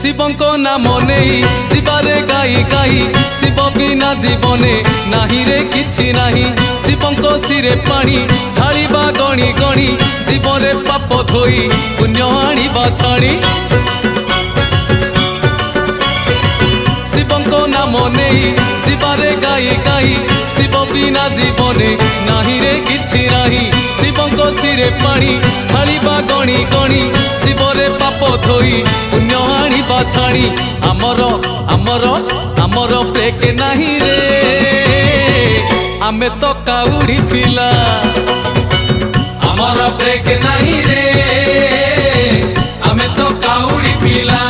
शिवंको नाम नहीं जीवारे गाई गाई शिव बिना जीवने नाही रे किछि नाही। शिवंको सिरे पानी ढालिबा गणी गणी जीवरे पाप धोई पुण्य आनिबा छाणी। शिवंको नाम नहीं जीवारे गाई गाई शिव बिना जीवने नाही रे किछि नाही। शिवंको सिरे पानी ढालिबा गणी गणी जीवरे पाप धोई पुण्य आनिबा छाणी। आमर आमर आमर ब्रेक नाही रे आमे तो काउडी पिला। आमर ब्रेक नाही रे आमे तो काउडी पिला।